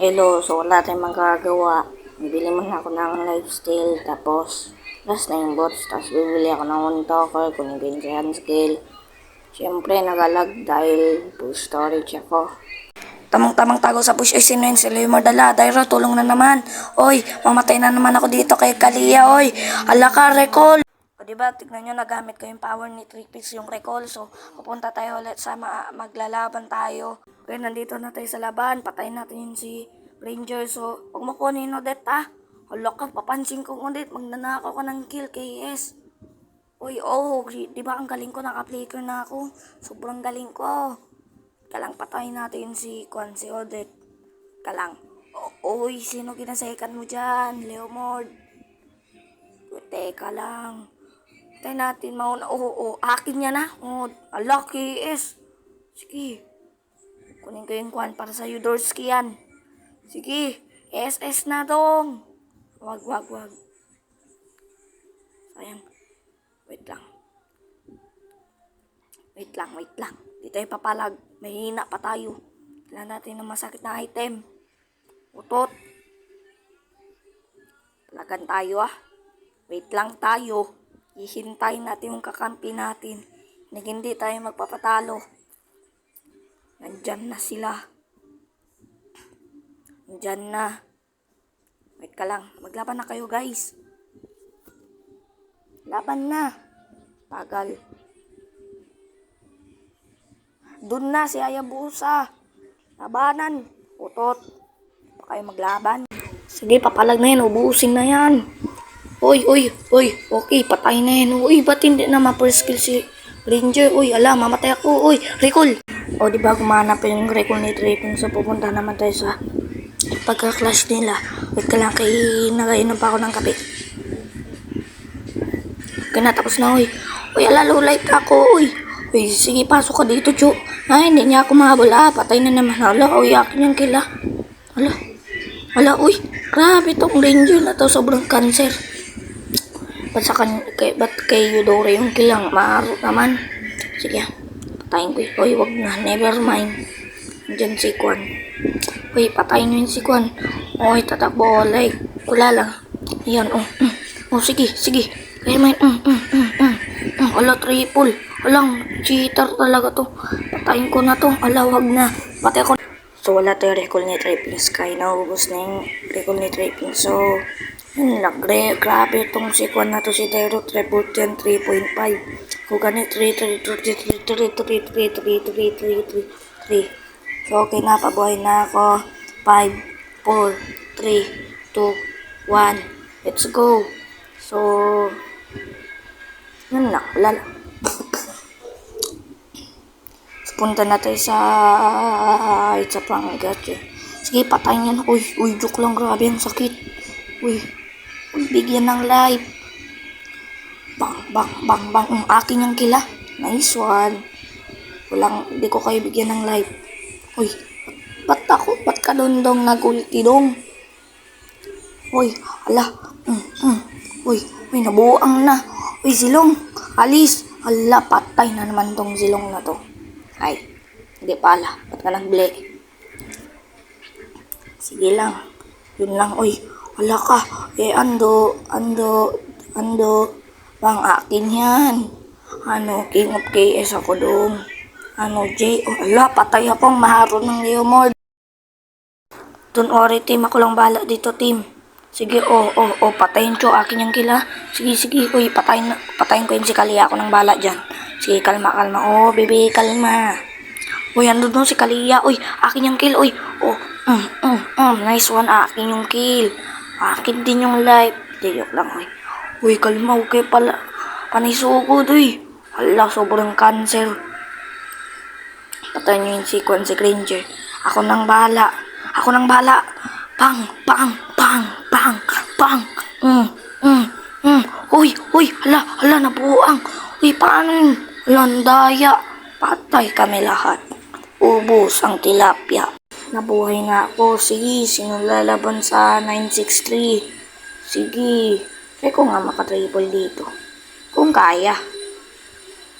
Hello, so wala tayong magagawa. Bibili muna ako ng lifestyle, tapos last na yung bots, tapos bibili ako ng one talker, kunin ko yung giant scale. Siyempre, nagalag dahil full storage ako. Tamang-tamang tago sa push. Ay, sino yun? Sila yung mardala. Dairo, tulong na naman. Oy, mamatay na naman ako dito kay Kalia, oy. Ala ka, recall. O diba, tignan nyo, nagamit ko yung power ni 3 yung recall. So, pupunta tayo ulit sa maglalaban tayo. Okay, nandito na tayo sa laban. Patayin natin yun si Ranger. So, huwag mo kunin Odette, ah. Hala ka, papansin ko Odette. Magnanakaw ka ng kill, KS. Uy, oh, di ba ang galing ko, naka-flicker na ako. Sobrang galing ko. Kalang patayin natin si Odette. Kalang. Uy, sino ginasekan mo dyan? Leomord. Teka lang. Tayo natin mauna. Akin niya na. Lucky is. Sige. Kunin ko yung kwan para sa Udorski yan. Sige. SS na dong. Wag. Sayang. Wait lang. Di tayo papalag. Mahina pa tayo. Kailangan natin ng masakit na item. Utot. Palagan tayo ah. Wait lang tayo. Hihintayin natin yung kakampi natin. Hindi tayo magpapatalo. Nandyan na sila. Nandyan na. Wait ka lang. Maglaban na kayo guys. Laban na. Tagal. Doon na si Hayabusa. Labanan. Utot. Pa kayo maglaban. Sige, papalag na yan. Ubusin na yan. Uy. Okay, patay na yan. Uy, ba't hindi na ma-first skill si Ranger? Uy, ala, mamatay ako. Uy, recall. O, diba gumanap yung recall ni Tripping. So, pupunta naman tayo sa pagka-clash nila. Wait ka lang, nagainom pa ako ng kape. Okay na, tapos na, uy. Uy, ala, low light ako, uy. Uy, sige, pasok ka dito, Chu. Ay, hindi niya ako mahabol. Patay na naman. Ala, uy, akin yung kila. Ala, uy. Grabe tong Ranger na to. Sobrang cancer. Ba't kay Eudora yung kilang? Maaro naman. Sige, patayin ko. Uy, wag na. Never mind. Diyan si Kwan. Uy, patayin nyo yung si Kwan. Uy, tatakbo. Like, wala lang. Ayan, sige. Kaya may, ala, triple. Alang, cheater talaga to. Patayin ko na to. Ala, wag na. Patay ko. So, wala tayo recall ni Tripping Sky. Naubos na yung recall ni Tripping. So, yun lang. Grabe itong si Kwan na to. Si Dairo, triple 10, 3.5. Kung ganit, 3. So, okay na. Pabuhay na ako. 5, 4, 3, 2, 1. Let's go. So, yun lang. Wala lang. Punta na tayo sa panggat. Sige, patayin yan. Uy, joke lang. Grabe, ang sakit. Uy, bigyan ng life. Bang. Akin yung kila. Nice one. Hindi ko kayo bigyan ng life. Uy, ba't ka dong nag-ulti dong? Uy, ala. Uy, nabuang na. Uy, silong. Alis. Ala, patay na naman tong silong na to. Ay, hindi pala. Ba't ka nag-play? Sige lang. Yun lang. Uy, wala ka. Ando. Bang akin yan. King of KS ako doon. J. Ala, patay akong maharo ng Leomord. Don't worry, team. Ako lang bala dito, team. Sige, patayin ko. Akin yung kila. Sige. Uy, patayin ko yun si Kalia. Ako nang bala dyan. Sige, kalma. Baby, kalma. Uy, andun si Kalia. Uy, akin yung kill. Uy, nice one. Akin yung kill. Akin din yung life. Joke lang, uy. Uy, kalma. Okay pala. Panisugod, uy. Hala, sobrang cancer. Patayin nyo yung sequence si Granger. Ako nang bahala. Pang. Uy, hala, nabuang. Uy, paano yun? Landaya. Patay kami lahat. Ubus ang tilapia. Nabuhay na ako. Sige, sino lalaban sa 963? Sige. Try ko nga makatriple dito. Kung kaya.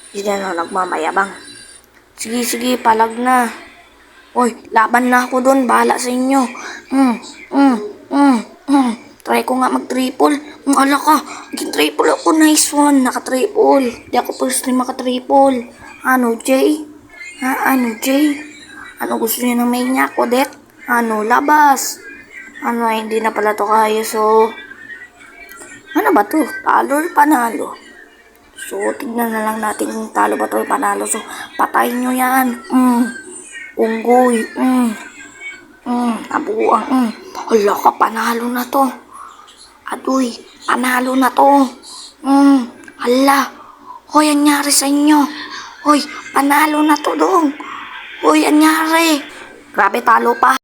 Hindi na nagmamayabang. Sige, palag na. Hoy, laban na ako doon. Bahala sa inyo. Mm, mm, mm, mm. Try ko nga mag-triple. Ala ka. Nag-triple ako. Nice one. Naka-triple. Di ako first time maka-triple. Ano, Jay? Ha, ano, Jay? Ano gusto niyo ng may niya, Kodet? Ano, labas? Ano, hindi na pala to kaya. So, ano ba to? Talo or panalo? So, tignan na lang natin kung talo ba to or panalo. So, patayin nyo yan. Unggoy. Nabuang. Hala ka, panalo na to. Adoy, panalo na to. Hala. Hoy, anyari sa inyo. Hoy, panalo na to dong. Hoy, anyari. Grabe, talo pa.